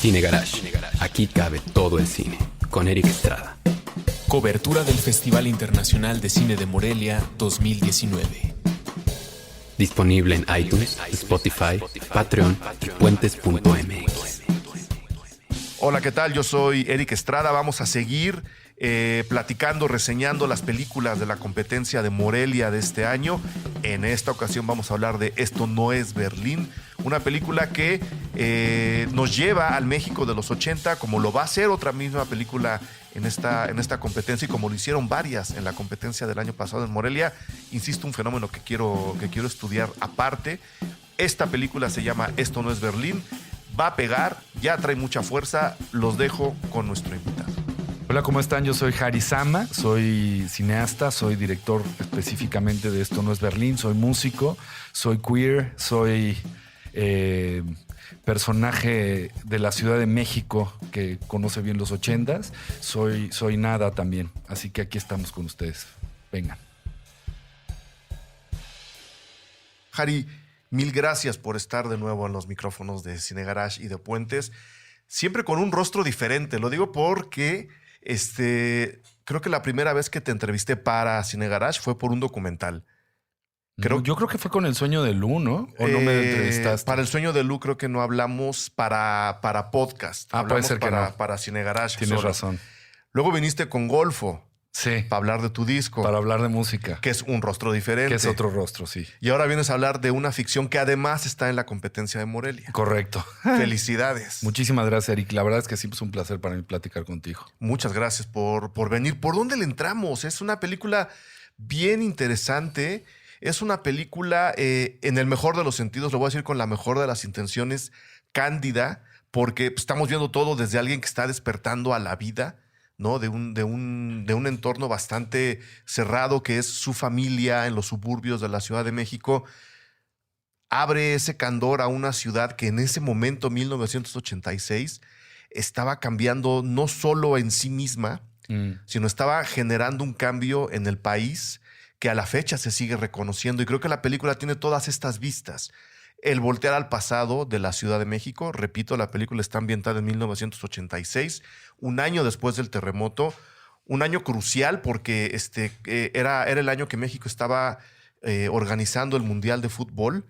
Cine Garage. Aquí cabe todo el cine. Con Eric Estrada. Cobertura del Festival Internacional de Cine de Morelia 2019. Disponible en iTunes, Spotify, Patreon y puentes.mx. Hola, ¿qué tal? Yo soy Eric Estrada. Vamos a seguir platicando, reseñando las películas de la competencia de Morelia de este año. En esta ocasión vamos a hablar de Esto no es Berlín, una película que nos lleva al México de los 80, como lo va a hacer otra misma película en esta competencia y como lo hicieron varias en la competencia del año pasado en Morelia. Insisto, un fenómeno que quiero estudiar aparte. Esta película se llama Esto no es Berlín. Va a pegar, ya trae mucha fuerza. Los dejo con nuestro invitado. Hola, ¿cómo están? Yo soy Hari Sama, soy cineasta, soy director específicamente de Esto no es Berlín, soy músico, soy queer, soy personaje de la Ciudad de México que conoce bien los 80s, soy nada también, así que aquí estamos con ustedes. Vengan. Hari, mil gracias por estar de nuevo en los micrófonos de Cine Garage y de Puentes, siempre con un rostro diferente. Lo digo porque creo que la primera vez que te entrevisté para Cine Garage fue por un documental. Yo creo que fue con El sueño de Lu, ¿no? ¿O no me entrevistaste? Para El sueño de Lu creo que no hablamos para podcast. Puede ser que no. Para Cine Garage. Tienes razón. Luego viniste con Golfo. Sí. Para hablar de tu disco. Para hablar de música. Que es un rostro diferente. Que es otro rostro, sí. Y ahora vienes a hablar de una ficción que además está en la competencia de Morelia. Correcto. Felicidades. Muchísimas gracias, Eric. La verdad es que siempre es un placer para mí platicar contigo. Muchas gracias por venir. ¿Por dónde le entramos? Es una película bien interesante. Es una película, en el mejor de los sentidos, lo voy a decir con la mejor de las intenciones, cándida, porque estamos viendo todo desde alguien que está despertando a la vida, ¿no? De un entorno bastante cerrado que es su familia en los suburbios de la Ciudad de México. Abre ese candor a una ciudad que en ese momento, 1986, estaba cambiando no solo en sí misma, sino estaba generando un cambio en el país que a la fecha se sigue reconociendo. Y creo que la película tiene todas estas vistas. El voltear al pasado de la Ciudad de México. Repito, la película está ambientada en 1986, un año después del terremoto. Un año crucial porque era el año que México estaba organizando el Mundial de Fútbol.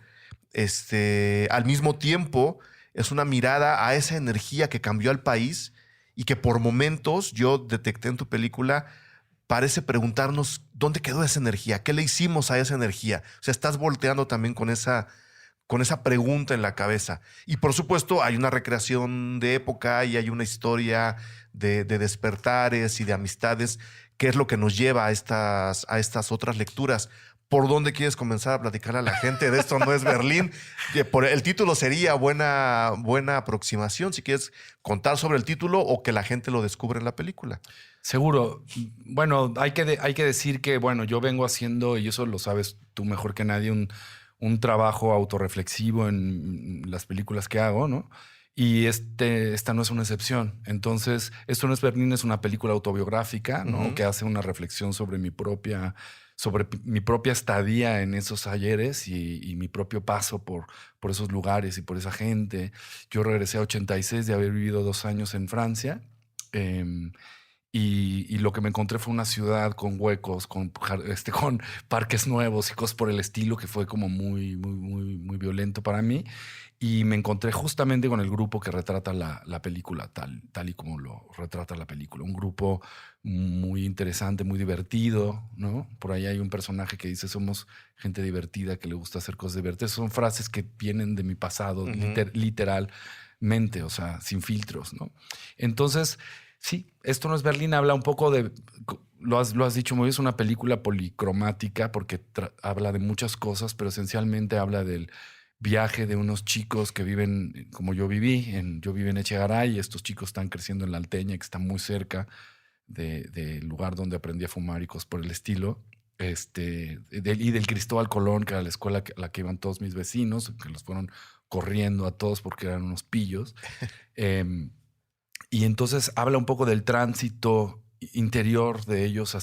Al mismo tiempo, es una mirada a esa energía que cambió al país y que por momentos yo detecté en tu película. Parece preguntarnos dónde quedó esa energía, qué le hicimos a esa energía. O sea, estás volteando también con esa pregunta en la cabeza. Y por supuesto hay una recreación de época y hay una historia de despertares y de amistades, que es lo que nos lleva a estas otras lecturas. ¿Por dónde quieres comenzar a platicar a la gente de Esto no es Berlín? El título sería buena aproximación, si quieres contar sobre el título o que la gente lo descubre en la película. Seguro. Bueno, hay que decir que, bueno, yo vengo haciendo, y eso lo sabes tú mejor que nadie, un trabajo autorreflexivo en las películas que hago, ¿no? Y esta no es una excepción. Entonces, Esto no es Berlín es una película autobiográfica, ¿no? Uh-huh. Que hace una reflexión sobre mi propia estadía en esos ayeres y mi propio paso por esos lugares y por esa gente. Yo regresé a 86 de haber vivido 2 años en Francia. Y lo que me encontré fue una ciudad con huecos, con parques nuevos y cosas por el estilo, que fue como muy, muy, muy, muy violento para mí. Y me encontré justamente con el grupo que retrata la película, tal y como lo retrata la película. Un grupo muy interesante, muy divertido, ¿no? Por ahí hay un personaje que dice: somos gente divertida que le gusta hacer cosas divertidas. Son frases que vienen de mi pasado, uh-huh. Literalmente, o sea, sin filtros, ¿no? Entonces, sí, Esto no es Berlín habla un poco de... Lo has dicho muy bien, es una película policromática porque habla de muchas cosas, pero esencialmente habla del viaje de unos chicos que viven como yo viví. Yo viví en Echegaray y estos chicos están creciendo en La Alteña, que está muy cerca del lugar donde aprendí a fumar y cosas por el estilo. Y del Cristóbal Colón, que era la escuela a la que iban todos mis vecinos, que los fueron corriendo a todos porque eran unos pillos. Y entonces habla un poco del tránsito interior de ellos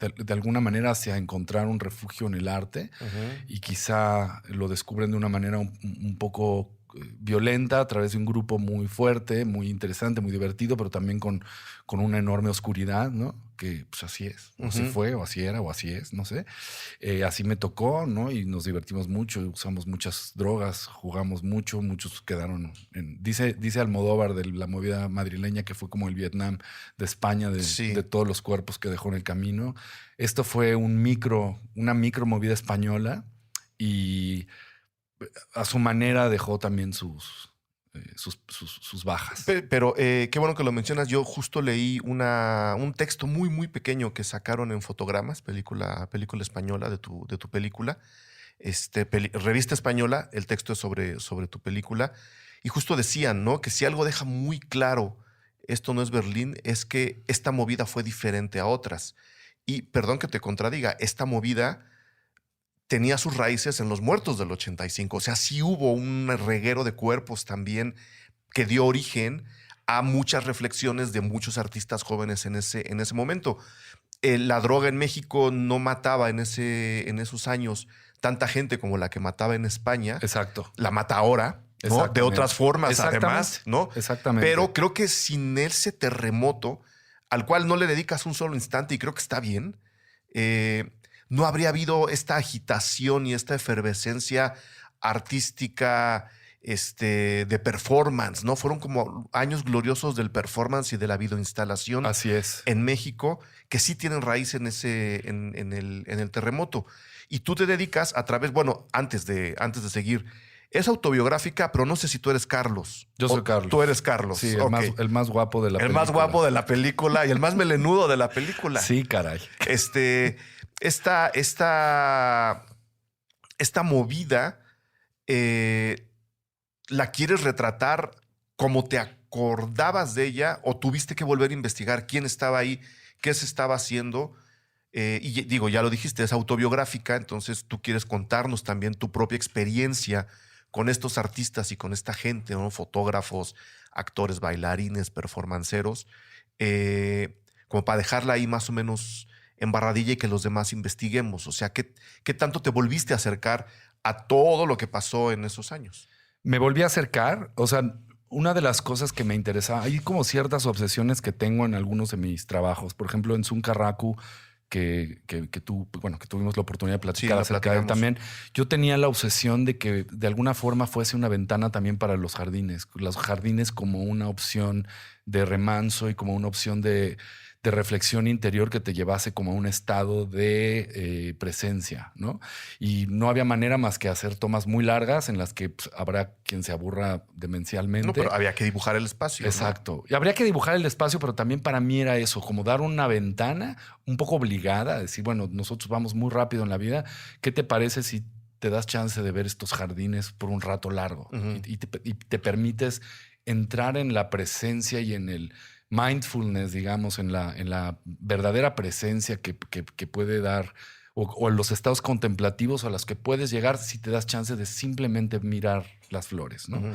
de alguna manera hacia encontrar un refugio en el arte. Uh-huh. Y quizá lo descubren de una manera un poco violenta a través de un grupo muy fuerte, muy interesante, muy divertido, pero también con una enorme oscuridad, ¿no? Que pues así es, o se fue, o así era, o así es, no sé. Así me tocó, ¿no? Y nos divertimos mucho, usamos muchas drogas, jugamos mucho, muchos quedaron dice Almodóvar de la movida madrileña que fue como el Vietnam de España, de todos los cuerpos que dejó en el camino. Esto fue una micro movida española y a su manera dejó también sus bajas. Pero qué bueno que lo mencionas. Yo justo leí un texto muy, muy pequeño que sacaron en Fotogramas, película española de tu película. Revista española, el texto es sobre tu película. Y justo decían, ¿no? Que si algo deja muy claro esto no es Berlín, es que esta movida fue diferente a otras. Y perdón que te contradiga, esta movida tenía sus raíces en los muertos del 85. O sea, sí hubo un reguero de cuerpos también que dio origen a muchas reflexiones de muchos artistas jóvenes en ese momento. La droga en México no mataba en esos años tanta gente como la que mataba en España. Exacto. La mata ahora, ¿no? De otras formas, además, ¿no? Exactamente. Pero creo que sin ese terremoto, al cual no le dedicas un solo instante, y creo que está bien, no habría habido esta agitación y esta efervescencia artística de performance, ¿no? Fueron como años gloriosos del performance y de la videoinstalación. Así es. En México, que sí tienen raíz en el terremoto. Y tú te dedicas a través, bueno, antes de seguir, es autobiográfica, pero no sé si tú eres Carlos. Yo soy Carlos. Tú eres Carlos. Sí, Okay. el más guapo de la película. El más guapo de la película y el más melenudo de la película. Sí, caray. Esta movida la quieres retratar como te acordabas de ella o tuviste que volver a investigar quién estaba ahí, qué se estaba haciendo. Y digo, ya lo dijiste, es autobiográfica, entonces tú quieres contarnos también tu propia experiencia con estos artistas y con esta gente, ¿no? Fotógrafos, actores, bailarines, performanceros, como para dejarla ahí más o menos embarradilla y que los demás investiguemos. O sea, ¿qué tanto te volviste a acercar a todo lo que pasó en esos años? Me volví a acercar, o sea, una de las cosas que me interesaba, hay como ciertas obsesiones que tengo en algunos de mis trabajos. Por ejemplo, en Zuncarracu, que tuvimos la oportunidad de platicar acerca de él también. Yo tenía la obsesión de que de alguna forma fuese una ventana también para los jardines como una opción de remanso y como una opción de reflexión interior que te llevase como a un estado de presencia, ¿no? Y no había manera más que hacer tomas muy largas en las que pues, habrá quien se aburra demencialmente. No, pero había que dibujar el espacio. Exacto. ¿no? Y habría que dibujar el espacio, pero también para mí era eso, como dar una ventana un poco obligada, decir, bueno, nosotros vamos muy rápido en la vida. ¿Qué te parece si te das chance de ver estos jardines por un rato largo? Uh-huh. y te permites entrar en la presencia y en el mindfulness, digamos, en la verdadera presencia que puede dar, o en los estados contemplativos a los que puedes llegar si te das chance de simplemente mirar las flores, ¿no? Uh-huh.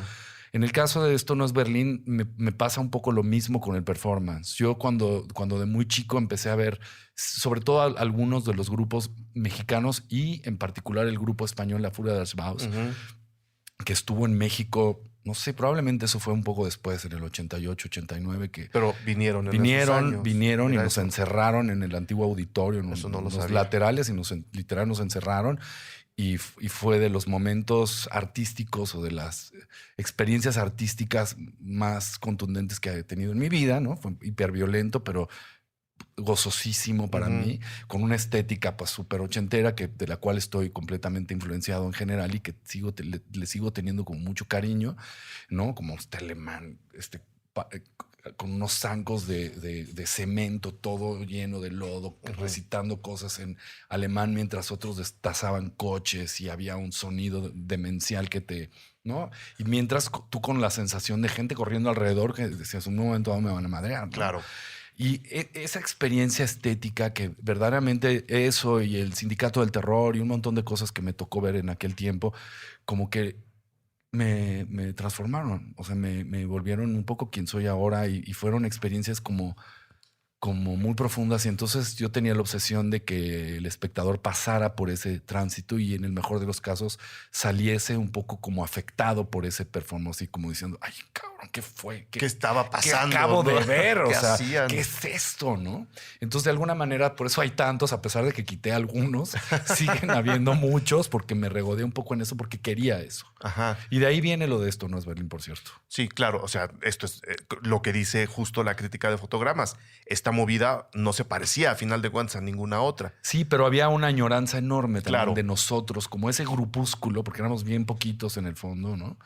En el caso de Esto no es Berlín, me pasa un poco lo mismo con el performance. Yo cuando de muy chico empecé a ver, sobre todo algunos de los grupos mexicanos y en particular el grupo español La Furia des Bauhaus, Uh-huh. que estuvo en México, no sé, probablemente eso fue un poco después, en el 88, 89, que Pero vinieron en esos años. Vinieron y Era nos eso. encerraron en el antiguo auditorio, en Eso no lo los sabía. laterales, y literal nos encerraron. Y fue de los momentos artísticos o de las experiencias artísticas más contundentes que he tenido en mi vida, ¿no? Fue hiperviolento, pero gozosísimo para Uh-huh. mí, con una estética pues súper ochentera de la cual estoy completamente influenciado en general y que le sigo teniendo como mucho cariño, ¿no? Como Telemann, con unos zancos de cemento, todo lleno de lodo, Uh-huh. recitando cosas en alemán mientras otros destazaban coches y había un sonido demencial ¿no? Y mientras tú con la sensación de gente corriendo alrededor que decías, un momento me van a madrear, ¿no? Claro. Y esa experiencia estética que verdaderamente eso y el Sindicato del Terror y un montón de cosas que me tocó ver en aquel tiempo, como que me transformaron. O sea, me volvieron un poco quien soy ahora y fueron experiencias como como muy profundas, y entonces yo tenía la obsesión de que el espectador pasara por ese tránsito y en el mejor de los casos saliese un poco como afectado por ese performance y como diciendo, ay, cabrón, ¿qué fue? ¿Qué estaba pasando? ¿Qué acabo ¿no? de ver? O ¿Qué sea, hacían? ¿qué es esto? ¿No? Entonces, de alguna manera, por eso hay tantos, a pesar de que quité algunos, siguen habiendo muchos porque me regodeé un poco en eso porque quería eso. Ajá. Y de ahí viene lo de Esto no es Berlín, por cierto. Sí, claro. O sea, esto es lo que dice justo la crítica de Fotogramas. Esta movida no se parecía, a final de cuentas, a ninguna otra. Sí, pero había una añoranza enorme también Claro. de nosotros, como ese grupúsculo, porque éramos bien poquitos en el fondo, ¿no?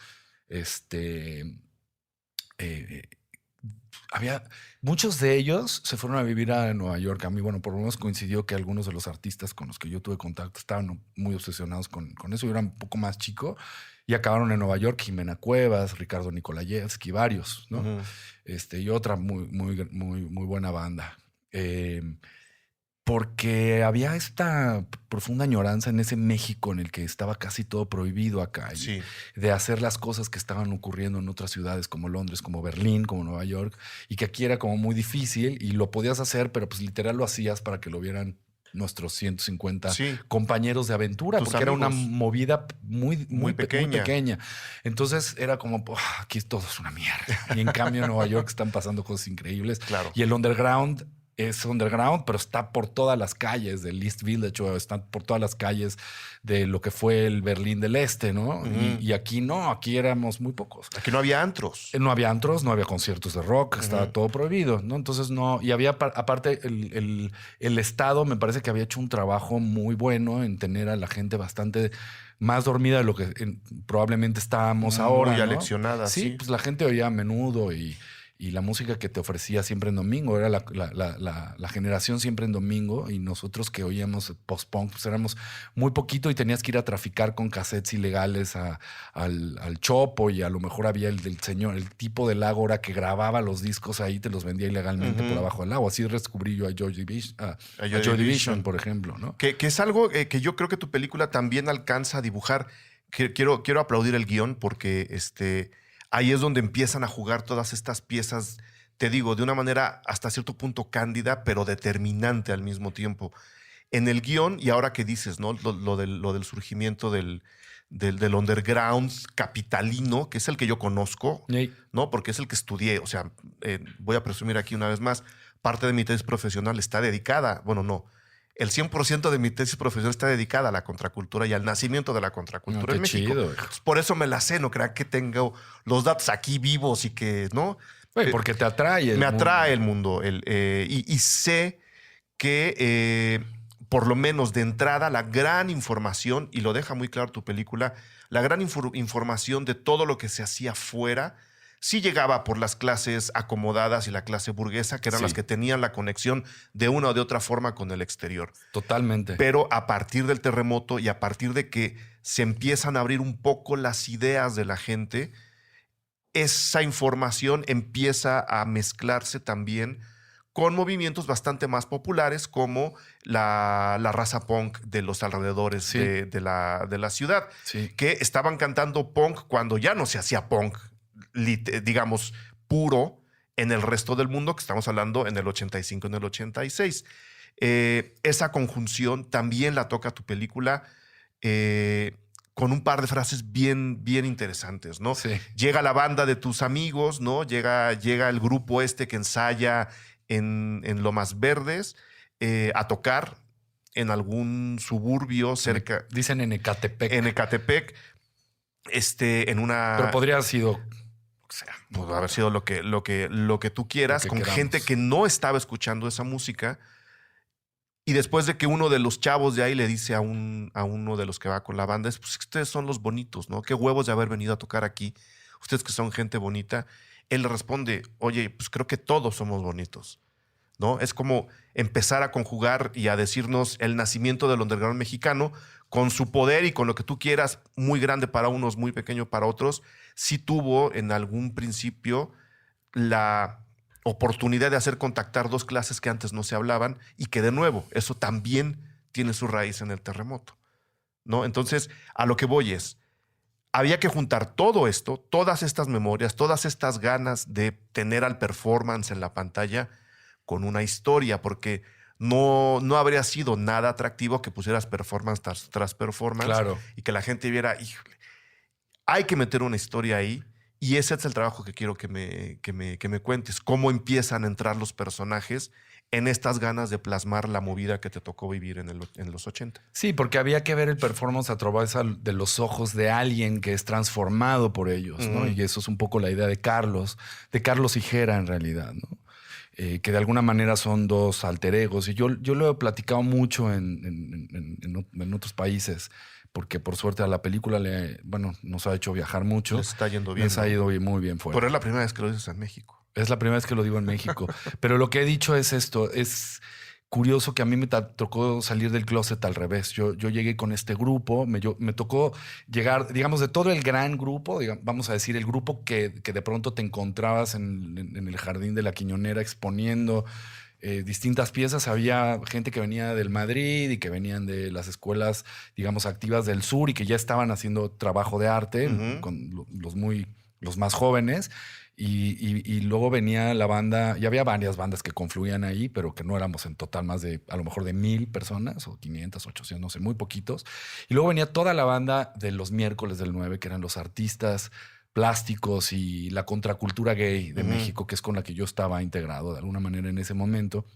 Había muchos de ellos se fueron a vivir a Nueva York. A mí, bueno, por lo menos coincidió que algunos de los artistas con los que yo tuve contacto estaban muy obsesionados con eso. Yo era un poco más chico y acabaron en Nueva York. Jimena Cuevas, Ricardo Nikolayevsky, varios, ¿no? Ujú. Y otra muy buena banda. Porque había esta profunda añoranza en ese México en el que estaba casi todo prohibido acá. Y Sí. de hacer las cosas que estaban ocurriendo en otras ciudades como Londres, como Berlín, como Nueva York, y que aquí era como muy difícil y lo podías hacer, pero pues literal lo hacías para que lo vieran nuestros 150 Sí. compañeros de aventura, Tus porque era una amigos. movida muy pequeña. pequeña. Entonces era como, aquí todo es una mierda. Y en cambio en Nueva York están pasando cosas increíbles. Claro. Y el underground es underground, pero está por todas las calles del East Village o está por todas las calles de lo que fue el Berlín del Este, ¿no? Ujú. Y aquí no, aquí éramos muy pocos. Aquí no había antros. No había antros, no había conciertos de rock, estaba Ujú. todo prohibido, ¿no? Entonces no, y había, aparte, el Estado me parece que había hecho un trabajo muy bueno en tener a la gente bastante más dormida de lo que probablemente estábamos ahora, Muy ¿no? aleccionada, Sí, sí. pues la gente oía a menudo y la música que te ofrecía siempre en domingo, era la generación siempre en domingo, y nosotros que oíamos post-punk, pues éramos muy poquito y tenías que ir a traficar con cassettes ilegales al Chopo, y a lo mejor había el señor, el tipo del Ágora que grababa los discos ahí, te los vendía ilegalmente Ujú. por abajo del agua. Así descubrí yo a Joy Division, A a Joy Joy Division. Division, por ejemplo, ¿no? Que es algo que yo creo que tu película también alcanza a dibujar. Quiero aplaudir el guión porque ahí es donde empiezan a jugar todas estas piezas, te digo, de una manera hasta cierto punto cándida, pero determinante al mismo tiempo. En el guión, y ahora que dices, ¿no? Lo del surgimiento del underground capitalino, que es el que yo conozco, Y- ¿no? Porque es el que estudié. O sea, voy a presumir aquí una vez más, parte de mi tesis profesional está dedicada, bueno, no, el 100% de mi tesis profesional está dedicada a la contracultura y al nacimiento de la contracultura qué en México. chido. Entonces, por eso me la sé, no crean que tengo los datos aquí vivos y que, ¿no? Güey, porque te atrae. Me atrae el mundo. Y sé que, por lo menos de entrada, la gran información, y lo deja muy claro tu película, la gran información de todo lo que se hacía fuera, sí llegaba por las clases acomodadas y la clase burguesa, que eran Sí. las que tenían la conexión de una o de otra forma con el exterior. Totalmente. Pero a partir del terremoto y a partir de que se empiezan a abrir un poco las ideas de la gente, esa información empieza a mezclarse también con movimientos bastante más populares como la raza punk de los alrededores Sí. de la ciudad, Sí. que estaban cantando punk cuando ya no se hacía punk, digamos, puro en el resto del mundo, que estamos hablando en el 85, en el 86. Esa conjunción también la toca tu película con un par de frases bien interesantes, ¿no? Sí. Llega la banda de tus amigos, ¿no? Llega el grupo que ensaya en Lomas Verdes a tocar en algún suburbio cerca, Dicen en Ecatepec. en Ecatepec, en una... Pero podría haber sido. O sea, Pudo haber sido lo que tú quieras, Lo que con queramos. gente que no estaba escuchando esa música. Y después de que uno de los chavos de ahí le dice a uno de los que va con la banda, pues ustedes son los bonitos, ¿no? Qué huevos de haber venido a tocar aquí. Ustedes que son gente bonita. Él le responde, oye, pues creo que todos somos bonitos, ¿no? Es como empezar a conjugar y a decirnos el nacimiento del underground mexicano con su poder y con lo que tú quieras, muy grande para unos, muy pequeño para otros. Sí tuvo en algún principio la oportunidad de hacer contactar dos clases que antes no se hablaban y que de nuevo, eso también tiene su raíz en el terremoto, ¿no? Entonces, a lo que voy es, había que juntar todo esto, todas estas memorias, todas estas ganas de tener al performance en la pantalla con una historia, porque no habría sido nada atractivo que pusieras performance tras performance Claro. y que la gente viera, híjole, hay que meter una historia ahí. Y ese es el trabajo que quiero que me cuentes. Cómo empiezan a entrar los personajes en estas ganas de plasmar la movida que te tocó vivir en los 80. Sí, porque había que ver el performance a través de los ojos de alguien que es transformado por ellos, ¿no? Y eso es un poco la idea de Carlos y Jera en realidad, ¿no? Que de alguna manera son dos alter egos. Y yo lo he platicado mucho en otros países, porque por suerte a la película nos ha hecho viajar mucho. Les está yendo bien. Les ha ido muy bien fuera. Pero es la primera vez que lo dices en México. Es la primera vez que lo digo en México. Pero lo que he dicho es esto. Es curioso que a mí me tocó salir del closet al revés. Yo llegué con este grupo. Me tocó llegar, digamos, de todo el gran grupo, vamos a decir, el grupo que de pronto te encontrabas en el jardín de la Quiñonera exponiendo distintas piezas. Había gente que venía del Madrid y que venían de las escuelas, digamos, activas del sur y que ya estaban haciendo trabajo de arte con los más jóvenes. Y luego venía la banda, y había varias bandas que confluían ahí, pero que no éramos en total más de, a lo mejor de 1,000 personas o 500, 800, no sé, muy poquitos. Y luego venía toda la banda de los miércoles del 9, que eran los artistas plásticos y la contracultura gay de México, que es con la que yo estaba integrado de alguna manera en ese momento.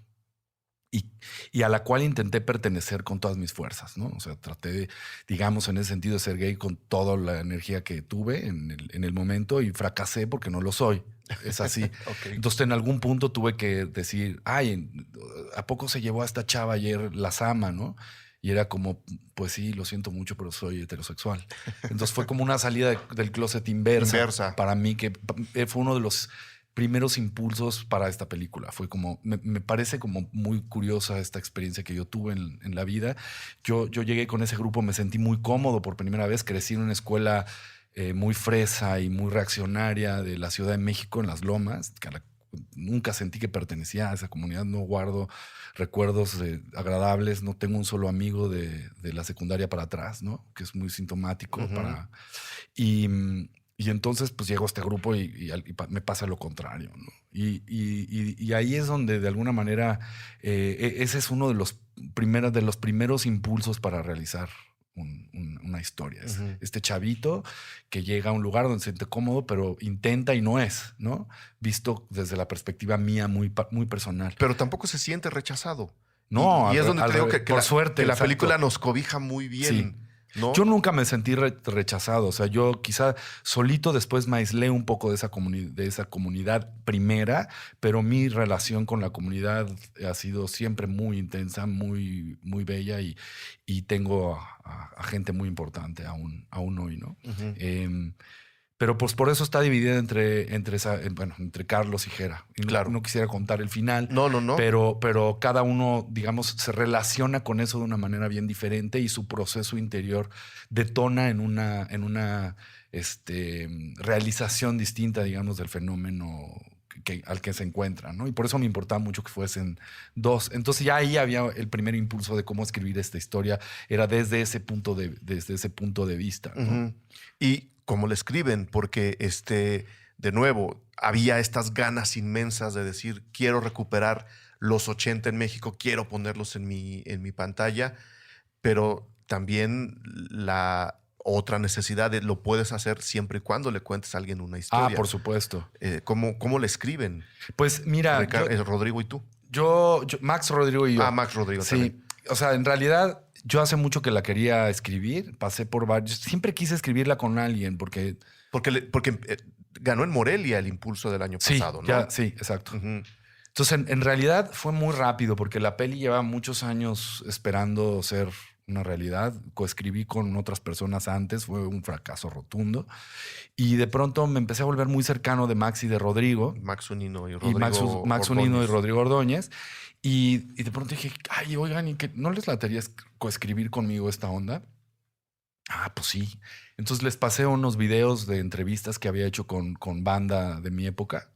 Y a la cual intenté pertenecer con todas mis fuerzas, ¿no? O sea, traté, digamos, en ese sentido de ser gay con toda la energía que tuve en el momento y fracasé porque no lo soy. Es así. Okay. Entonces, en algún punto tuve que decir, ay, ¿a poco se llevó a esta chava ayer la Sama, no? Y era como, pues sí, lo siento mucho, pero soy heterosexual. Entonces fue como una salida del closet inversa. Para mí, que fue uno de los primeros impulsos para esta película. Fue como, me parece como muy curiosa esta experiencia que yo tuve en la vida. Yo llegué con ese grupo, me sentí muy cómodo por primera vez. Crecí en una escuela muy fresa y muy reaccionaria de la Ciudad de México, en Las Lomas, que nunca sentí que pertenecía a esa comunidad. No guardo recuerdos agradables. No tengo un solo amigo de la secundaria para atrás, ¿no? Que es muy sintomático para... Y entonces pues llego a este grupo y me pasa lo contrario, ¿no? Y ahí es donde de alguna manera ese es uno de los primeros impulsos para realizar una historia. Es este chavito que llega a un lugar donde se siente cómodo, pero intenta y no es, ¿no? Visto desde la perspectiva mía muy personal. Pero tampoco se siente rechazado. No, y es donde creo que por suerte, la película nos cobija muy bien. Sí. ¿No? Yo nunca me sentí rechazado. O sea, yo quizá solito después me aislé un poco de esa comunidad primera, pero mi relación con la comunidad ha sido siempre muy intensa, muy, muy bella y tengo a gente muy importante aún hoy, ¿no? Pero pues por eso está dividida entre Carlos y Jera. Y claro. No quisiera contar el final. No. Pero cada uno, digamos, se relaciona con eso de una manera bien diferente y su proceso interior detona en una realización distinta, digamos, del fenómeno al que se encuentran, ¿no? Y por eso me importaba mucho que fuesen dos. Entonces ya ahí había el primer impulso de cómo escribir esta historia. Era desde ese punto de vista, ¿no? Y cómo le escriben, porque de nuevo, había estas ganas inmensas de decir, quiero recuperar los 80 en México, quiero ponerlos en mi pantalla, pero también la otra necesidad de lo puedes hacer siempre y cuando le cuentes a alguien una historia. Ah, por supuesto. ¿Cómo le escriben? Pues mira... Rodrigo y tú. Max, Rodrigo y yo. Ah, Max, Rodrigo sí. también. O sea, en realidad... Yo hace mucho que la quería escribir, pasé por varios. Siempre quise escribirla con alguien porque ganó en Morelia el impulso del año pasado, ¿no? Sí, exacto. Entonces, en realidad fue muy rápido porque la peli lleva muchos años esperando ser una realidad. Coescribí con otras personas antes, fue un fracaso rotundo. Y de pronto me empecé a volver muy cercano de Max y de Rodrigo. Max Unino y Rodrigo Max Unino y Rodrigo Ordóñez. Y de pronto dije, ay, oigan, ¿y que no les latería coescribir conmigo esta onda? Ah, pues sí. Entonces les pasé unos videos de entrevistas que había hecho con banda de mi época,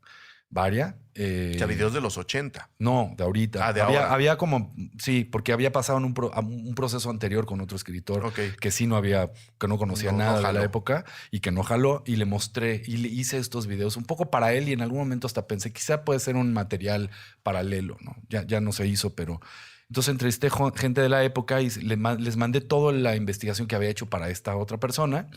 Varia. O sea, videos de los 80. No, de ahorita. Ah, de había, ahora. sí, porque había pasado en un proceso anterior con otro escritor Ok. que sí no había, que no conocía No nada de jaló. la época y que no jaló, y le mostré y le hice estos videos un poco para él, y en algún momento hasta pensé, quizá puede ser un material paralelo, ¿no? Ya no se hizo, pero entonces entrevisté gente de la época y les mandé toda la investigación que había hecho para esta otra persona.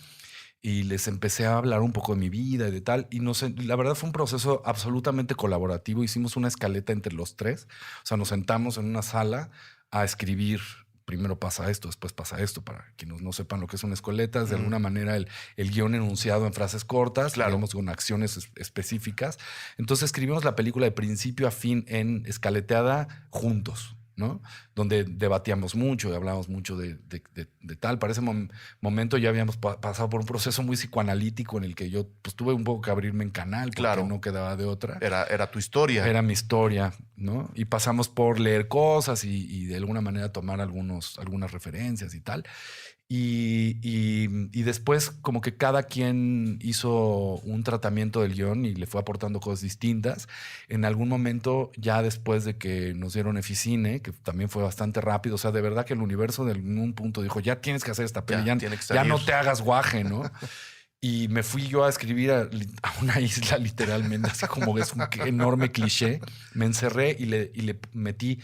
Y les empecé a hablar un poco de mi vida y de tal. Y no sé, la verdad fue un proceso absolutamente colaborativo. Hicimos una escaleta entre los tres. O sea, nos sentamos en una sala a escribir. Primero pasa esto, después pasa esto. Para quienes no sepan lo que es una escoleta, es de alguna manera el guión enunciado en frases cortas, Claro. digamos, con acciones específicas. Entonces escribimos la película de principio a fin en escaleteada juntos, ¿no? Donde debatíamos mucho y hablábamos mucho de tal. Para ese momento ya habíamos pasado por un proceso muy psicoanalítico en el que yo pues tuve un poco que abrirme en canal porque Claro. no quedaba de otra. Era tu historia. Era mi historia, ¿no? Y pasamos por leer cosas y de alguna manera tomar algunas referencias y tal. Y después como que cada quien hizo un tratamiento del guión y le fue aportando cosas distintas. En algún momento, ya después de que nos dieron Eficine, que también fue bastante rápido, o sea, de verdad que el universo en un punto dijo, ya tienes que hacer esta peli, Ya, tiene que ya salir. no te hagas guaje, ¿no? Y me fui yo a escribir a una isla literalmente, así como es un enorme cliché. Me encerré y le metí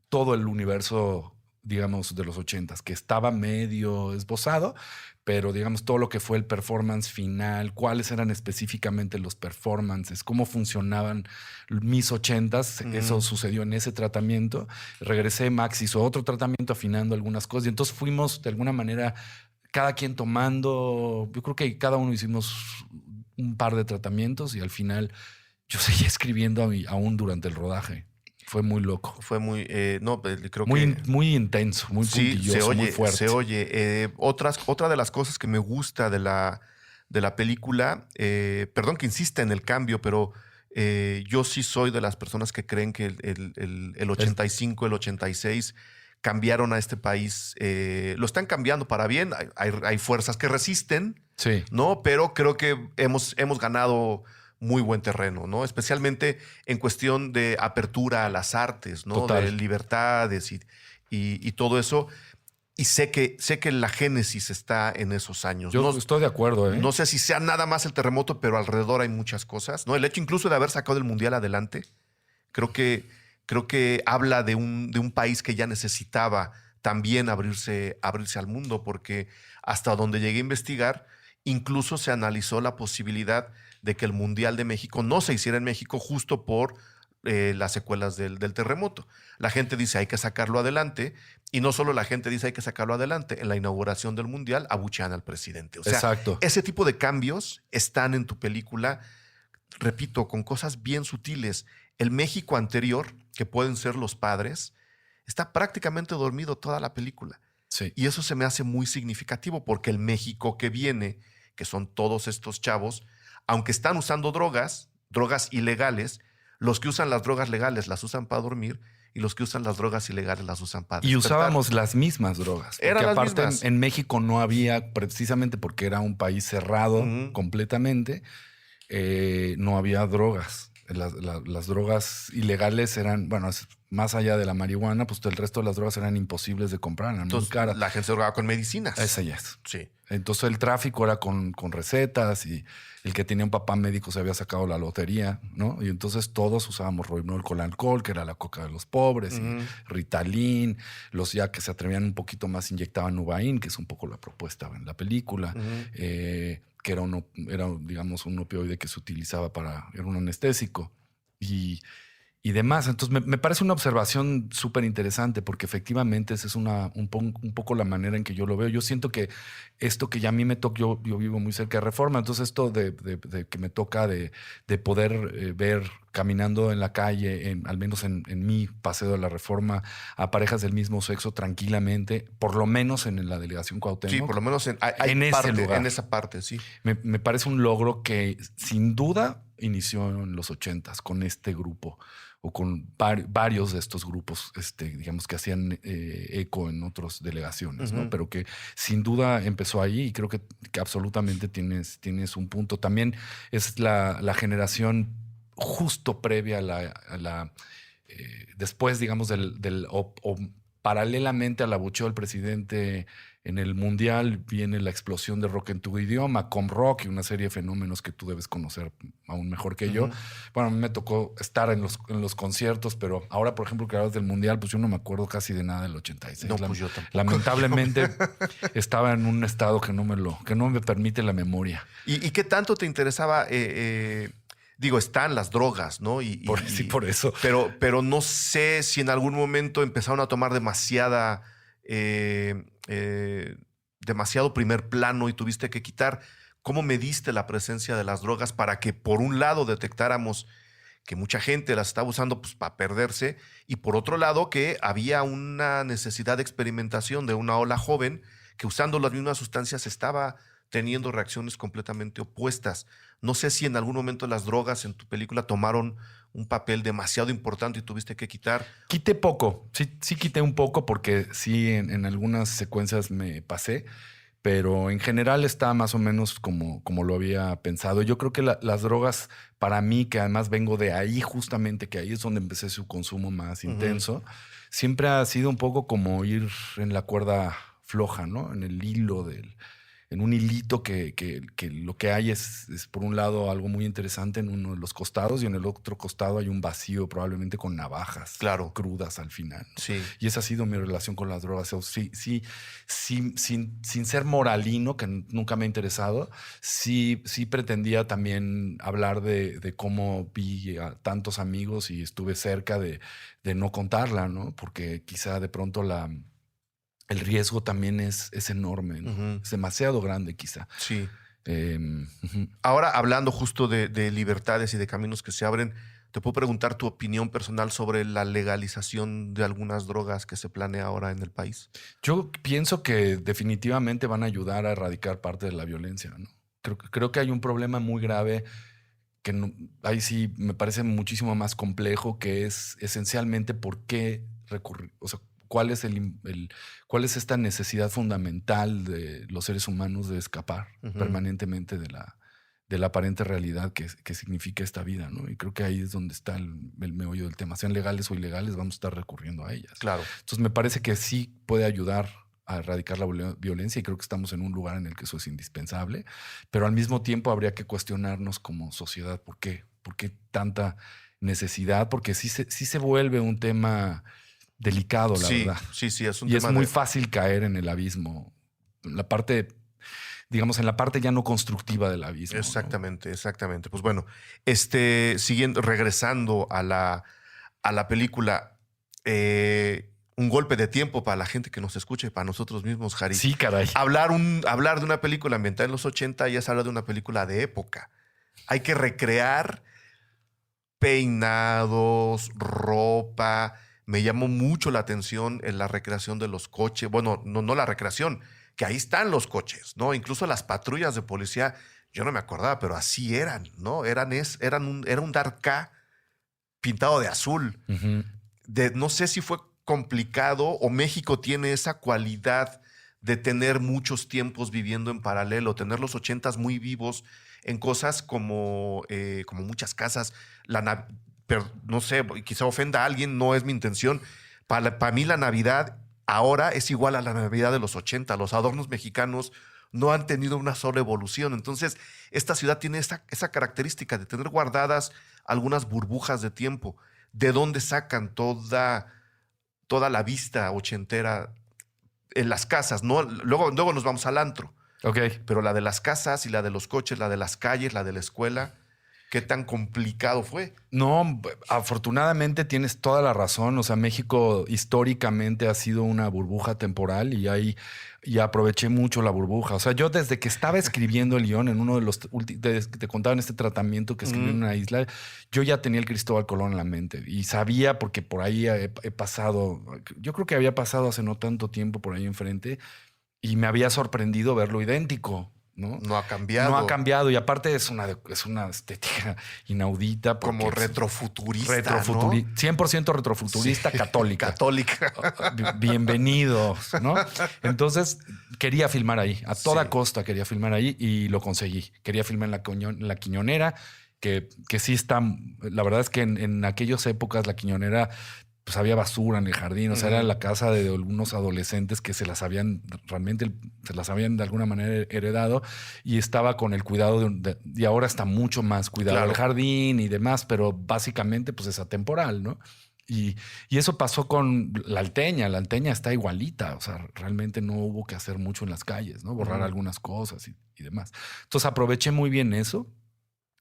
todo el universo, digamos, de los 80s, que estaba medio esbozado, pero digamos todo lo que fue el performance final, cuáles eran específicamente los performances, cómo funcionaban mis 80s, eso sucedió en ese tratamiento. Regresé, Max hizo otro tratamiento afinando algunas cosas y entonces fuimos de alguna manera cada quien tomando, yo creo que cada uno hicimos un par de tratamientos y al final yo seguía escribiendo aún durante el rodaje. Fue muy loco. Fue muy, no, creo Muy, que muy intenso, muy sí, puntilloso, muy fuerte. se oye. Otra de las cosas que me gusta de la película, perdón que insista en el cambio, pero yo sí soy de las personas que creen que el 85, el 86 cambiaron a este país. Lo están cambiando para bien. Hay fuerzas que resisten, Sí. ¿no? Pero creo que hemos ganado muy buen terreno, ¿no? Especialmente en cuestión de apertura a las artes, ¿no? Total. De libertades y todo eso. Y sé que la génesis está en esos años. Yo No, estoy de acuerdo, ¿eh? no sé si sea nada más el terremoto, pero alrededor hay muchas cosas, ¿no? El hecho incluso de haber sacado el Mundial adelante, creo que habla de un país que ya necesitaba también abrirse al mundo, porque hasta donde llegué a investigar, incluso se analizó la posibilidad de que el Mundial de México no se hiciera en México justo por las secuelas del terremoto. La gente dice hay que sacarlo adelante, y no solo la gente dice hay que sacarlo adelante, en la inauguración del Mundial abuchean al presidente. O sea, Exacto. ese tipo de cambios están en tu película, repito, con cosas bien sutiles. El México anterior, que pueden ser los padres, está prácticamente dormido toda la película. Sí. Y eso se me hace muy significativo porque el México que viene, que son todos estos chavos, aunque están usando drogas ilegales, los que usan las drogas legales las usan para dormir y los que usan las drogas ilegales las usan para Y despertar. usábamos las mismas drogas. Porque Eran las aparte mismas. en México no había, precisamente porque era un país cerrado completamente, no había drogas. Las drogas ilegales eran, bueno, más allá de la marihuana, pues el resto de las drogas eran imposibles de comprar, eran Entonces, muy caras. la gente se drogaba con medicinas. Esa ya es. Sí. Entonces el tráfico era con recetas y el que tenía un papá médico se había sacado la lotería, ¿no? Y entonces todos usábamos Rohypnol con alcohol, que era la coca de los pobres, y Ritalin. Los ya que se atrevían un poquito más inyectaban Nuvain, que es un poco la propuesta en la película, que era, digamos, un opioide que se utilizaba era un anestésico. Y demás. Entonces, me parece una observación súper interesante porque efectivamente esa es un poco la manera en que yo lo veo. Yo siento que esto que ya a mí me toca, yo vivo muy cerca de Reforma, entonces esto de que me toca de poder ver caminando en la calle, al menos en mi paseo de la Reforma, a parejas del mismo sexo tranquilamente, por lo menos en la delegación Cuauhtémoc. Sí, por lo menos hay en ese lugar. En esa parte, sí. Me parece un logro que sin duda inició en los 80s con este grupo o con varios de estos grupos, digamos, que hacían eco en otras delegaciones, ¿no? Pero que sin duda empezó ahí y creo que absolutamente tienes un punto. También es la generación justo previa después, digamos, o paralelamente al abucheo del presidente en el Mundial, viene la explosión de Rock en tu idioma, Com Rock y una serie de fenómenos que tú debes conocer aún mejor que yo. Bueno, a mí me tocó estar en los conciertos, pero ahora, por ejemplo, que hablas del Mundial, pues yo no me acuerdo casi de nada del 86. No, pues yo tampoco. Lamentablemente estaba en un estado que no me permite la memoria. ¿Y qué tanto te interesaba? Digo, están las drogas, ¿no? Sí, por eso. Pero no sé si en algún momento empezaron a tomar demasiado primer plano y tuviste que quitar. ¿Cómo mediste la presencia de las drogas para que, por un lado, detectáramos que mucha gente las estaba usando pues, para perderse y, por otro lado, que había una necesidad de experimentación de una ola joven que, usando las mismas sustancias, estaba teniendo reacciones completamente opuestas? No sé si en algún momento las drogas en tu película tomaron un papel demasiado importante y tuviste que quitar. Quité poco, sí quité un poco porque sí en algunas secuencias me pasé, pero en general está más o menos como lo había pensado. Yo creo que las drogas, para mí, que además vengo de ahí justamente, que ahí es donde empecé su consumo más intenso, siempre ha sido un poco como ir en la cuerda floja, ¿no? En el hilo en un hilito que lo que hay es por un lado algo muy interesante en uno de los costados y en el otro costado hay un vacío probablemente con navajas crudas al final, ¿no? Sí. Y esa ha sido mi relación con las drogas. O sí, sin ser moralino, que nunca me ha interesado, sí pretendía también hablar de cómo vi a tantos amigos y estuve cerca de no contarla, ¿no? Porque quizá de pronto el riesgo también es enorme, ¿no? Es demasiado grande, quizá. Sí. Ahora, hablando justo de libertades y de caminos que se abren, ¿te puedo preguntar tu opinión personal sobre la legalización de algunas drogas que se planea ahora en el país? Yo pienso que definitivamente van a ayudar a erradicar parte de la violencia, ¿no? Creo que hay un problema muy grave que ahí sí me parece muchísimo más complejo, que es esencialmente por qué recurrir, o sea, ¿cuál es esta necesidad fundamental de los seres humanos de escapar permanentemente de la aparente realidad que significa esta vida, ¿no? Y creo que ahí es donde está el meollo del tema. Sean legales o ilegales, vamos a estar recurriendo a ellas. Claro. Entonces me parece que sí puede ayudar a erradicar la violencia y creo que estamos en un lugar en el que eso es indispensable, pero al mismo tiempo habría que cuestionarnos como sociedad ¿por qué tanta necesidad? Porque sí se vuelve un tema delicado, la verdad. Sí, es un y tema es muy fácil caer en el abismo. En la parte ya no constructiva del abismo. Exactamente, ¿no? Exactamente. Pues bueno, regresando a la película, un golpe de tiempo para la gente que nos escucha y para nosotros mismos, Harry. Sí, caray. Hablar de una película ambientada en los 80 ya se habla de una película de época. Hay que recrear peinados, ropa. Me llamó mucho la atención en la recreación de los coches. Bueno, no la recreación, que ahí están los coches, ¿no? Incluso las patrullas de policía, yo no me acordaba, pero así eran, ¿no? Era un Dark pintado de azul. No sé si fue complicado o México tiene esa cualidad de tener muchos tiempos viviendo en paralelo, tener los 80s muy vivos en cosas como muchas casas, pero no sé, quizá ofenda a alguien, no es mi intención. Para mí la Navidad ahora es igual a la Navidad de los 80. Los adornos mexicanos no han tenido una sola evolución. Entonces, esta ciudad tiene esa característica de tener guardadas algunas burbujas de tiempo. ¿De dónde sacan toda la vista ochentera en las casas? ¿No? Luego nos vamos al antro. Okay. Pero la de las casas y la de los coches, la de las calles, la de la escuela... ¿Qué tan complicado fue? No, afortunadamente tienes toda la razón. O sea, México históricamente ha sido una burbuja temporal y aproveché mucho la burbuja. O sea, yo desde que estaba escribiendo el guión en uno de los que te contaba en este tratamiento que escribí en una isla, yo ya tenía el Cristóbal Colón en la mente y sabía porque por ahí he pasado, yo creo que había pasado hace no tanto tiempo por ahí enfrente y me había sorprendido verlo idéntico. No ha cambiado. No ha cambiado y aparte es una estética inaudita. Como retrofuturista, ¿no? 100% retrofuturista, sí. Católica. Bienvenidos, ¿no? Entonces quería filmar ahí. A toda costa quería filmar ahí y lo conseguí. Quería filmar en la Quiñonera que sí está. La verdad es que en aquellas épocas la Quiñonera, pues había basura en el jardín, o sea, era la casa de algunos adolescentes que se las habían de alguna manera heredado y estaba con el cuidado y ahora está mucho más cuidado Claro. del jardín y demás, pero básicamente pues es atemporal, ¿no? Y eso pasó con la Alteña. La Alteña está igualita. O sea, realmente no hubo que hacer mucho en las calles, ¿no? Borrar algunas cosas y demás. Entonces aproveché muy bien eso.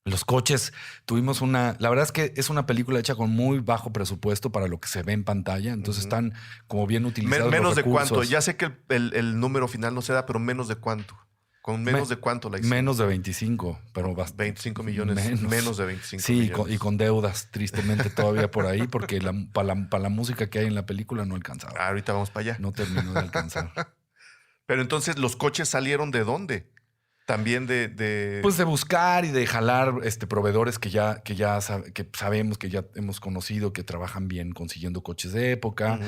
Los coches, tuvimos la verdad es que es una película hecha con muy bajo presupuesto para lo que se ve en pantalla. Entonces están como bien utilizados Menos los de recursos. cuánto. Ya sé que el número final no se da, pero menos de cuánto. Con menos de cuánto la hicieron. Menos de 25, pero 25 millones. Menos de 25 sí, millones. y con deudas, tristemente, todavía por ahí, porque para la música que hay en la película no alcanzaba. Ahorita vamos para allá. No terminó de alcanzar. Pero entonces, ¿los coches salieron de dónde? También Pues de buscar y de jalar proveedores que sabemos, que ya hemos conocido, que trabajan bien consiguiendo coches de época.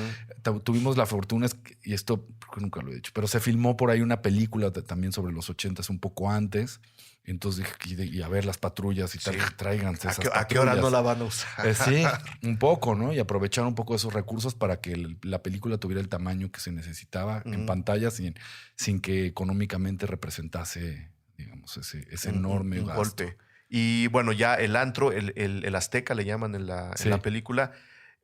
Tuvimos la fortuna, y esto nunca lo he dicho, pero se filmó por ahí una película también sobre los 80s un poco antes. Entonces dije, y a ver las patrullas y tal, tráiganse esas patrullas. ¿A qué hora no la van a usar? Sí, un poco, ¿no? Y aprovechar un poco esos recursos para que la película tuviera el tamaño que se necesitaba en pantalla sin que económicamente representase, digamos, ese enorme un gasto. golpe. Y bueno, ya el antro, el Azteca le llaman en la película,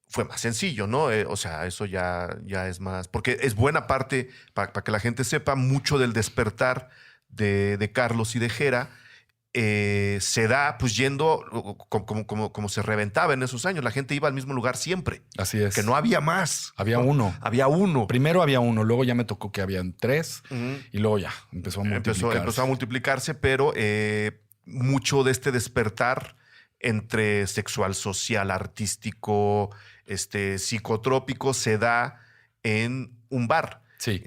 fue más sencillo, ¿no? O sea, eso ya es más... Porque es buena parte, para que la gente sepa, mucho del despertar de Carlos y de Jera se da pues yendo como se reventaba en esos años. La gente iba al mismo lugar siempre. Así es. Que no había más. Había uno. Había uno. Primero había uno, luego ya me tocó que habían 3 y luego ya empezó a multiplicarse. Empezó a multiplicarse, pero mucho de este despertar entre sexual, social, artístico, psicotrópico se da en un bar. Sí.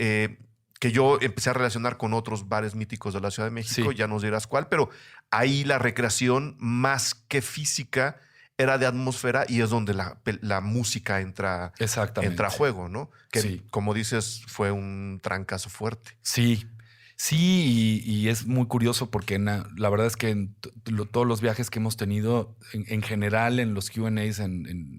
Que yo empecé a relacionar con otros bares míticos de la Ciudad de México, Sí. ya nos dirás cuál, pero ahí la recreación más que física era de atmósfera y es donde la música entra a juego, ¿no? Que, sí, como dices, fue un trancazo fuerte. Sí. Sí, y es muy curioso porque la verdad es que en todos los viajes que hemos tenido, en general, en los Q&As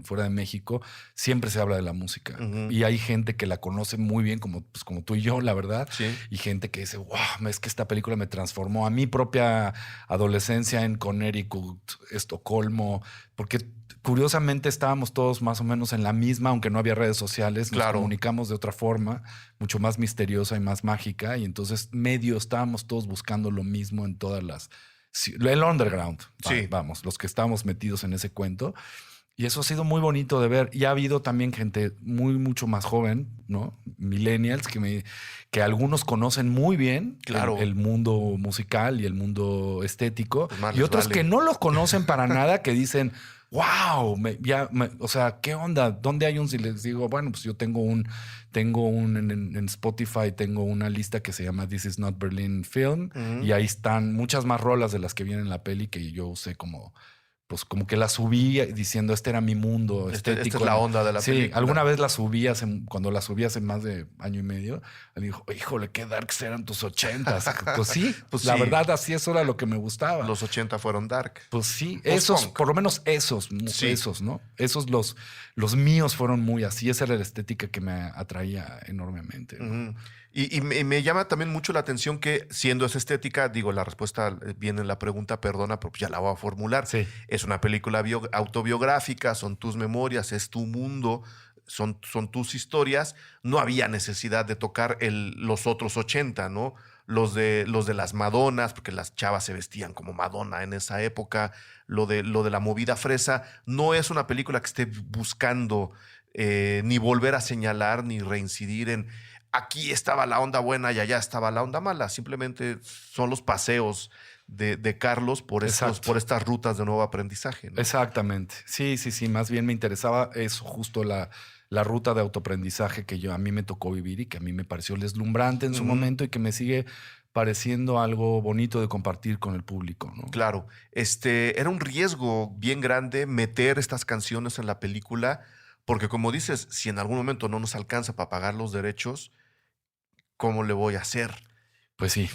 fuera de México, siempre se habla de la música. Y hay gente que la conoce muy bien, como tú y yo, la verdad. Sí. Y gente que dice, wow, es que esta película me transformó a mi propia adolescencia en Connecticut, Estocolmo, porque curiosamente estábamos todos más o menos en la misma, aunque no había redes sociales. Nos comunicamos de otra forma, mucho más misteriosa y más mágica. Y entonces medio estábamos todos buscando lo mismo en todas el underground. Sí. Vamos, los que estábamos metidos en ese cuento. Y eso ha sido muy bonito de ver. Y ha habido también gente mucho más joven, ¿no? Millennials, que algunos conocen muy bien el mundo musical y el mundo estético. Pues y otros que no los conocen para nada, que dicen, wow, o sea, ¿qué onda? ¿Dónde hay si les digo, bueno, pues yo tengo en Spotify, tengo una lista que se llama This Is Not Berlin Film y ahí están muchas más rolas de las que vienen en la peli que yo usé como que la subí diciendo este era mi mundo estético. Esta es la onda de la película. Sí, alguna vez cuando la subí hace más de año y medio, me dijo, híjole, qué darks eran tus 80s. Pues sí, la verdad, así eso era lo que me gustaba. Los 80 fueron dark. Pues sí, esos, por lo menos esos, ¿no? Esos los míos fueron muy así. Esa era la estética que me atraía enormemente, ¿no? Y me llama también mucho la atención que, siendo esa estética, digo, la respuesta viene en la pregunta, perdona, pero ya la voy a formular. Sí. Es una película autobiográfica, son tus memorias, es tu mundo, son tus historias. No había necesidad de tocar los otros 80, ¿no? Los de las Madonas, porque las chavas se vestían como Madonna en esa época. Lo de la movida fresa. No es una película que esté buscando ni volver a señalar ni reincidir en aquí estaba la onda buena y allá estaba la onda mala. Simplemente son los paseos de Carlos por estas rutas de nuevo aprendizaje, ¿no? Exactamente. Sí. Más bien me interesaba eso, justo la ruta de autoaprendizaje que a mí me tocó vivir y que a mí me pareció deslumbrante en su momento y que me sigue pareciendo algo bonito de compartir con el público, ¿no? Claro. Era un riesgo bien grande meter estas canciones en la película porque, como dices, si en algún momento no nos alcanza para pagar los derechos, ¿cómo le voy a hacer? Pues sí,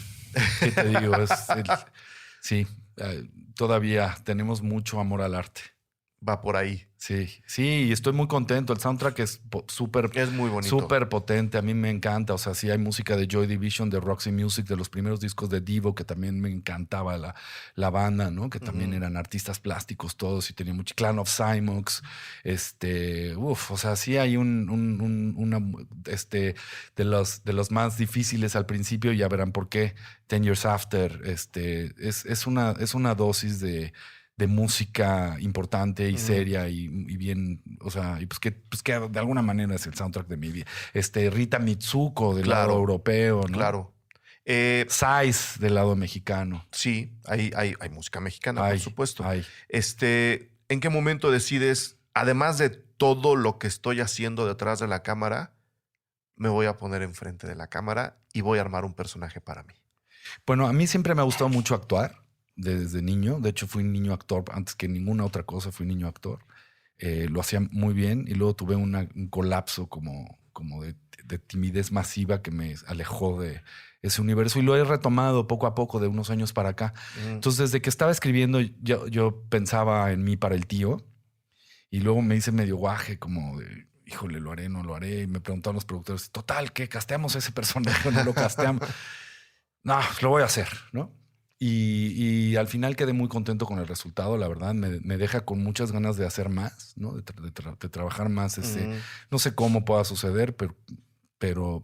¿qué te digo? Sí, todavía tenemos mucho amor al arte. Va por ahí. Sí, y estoy muy contento. El soundtrack es súper Es muy bonito. súper potente. A mí me encanta. O sea, sí hay música de Joy Division, de Roxy Music, de los primeros discos de Devo, que también me encantaba la banda, ¿no? Que también eran artistas plásticos todos y tenía mucho. Clan of Simox. O sea, sí hay de los más difíciles al principio, ya verán por qué. 10 Years After. Es una dosis de música importante y seria y bien, o sea, y pues que de alguna manera es el soundtrack de mi vida. Rita Mitsuko del lado europeo, ¿no? Claro. Sais del lado mexicano. Sí, hay música mexicana, por supuesto. Hay. ¿En qué momento decides, además de todo lo que estoy haciendo detrás de la cámara, me voy a poner enfrente de la cámara y voy a armar un personaje para mí? Bueno, a mí siempre me ha gustado mucho actuar. Desde niño. De hecho, fui un niño actor. Antes que ninguna otra cosa, fui un niño actor. Lo hacía muy bien y luego tuve un colapso como de timidez masiva que me alejó de ese universo y lo he retomado poco a poco de unos años para acá. Entonces, desde que estaba escribiendo, yo pensaba en mí para el tío y luego me hice medio guaje como de, híjole, lo haré, no lo haré. Y me preguntaron los productores, total, ¿qué? ¿Casteamos a ese personaje o no lo casteamos? No, lo voy a hacer, ¿no? Y al final quedé muy contento con el resultado, la verdad. Me deja con muchas ganas de hacer más, ¿no? De trabajar más. No sé cómo pueda suceder, pero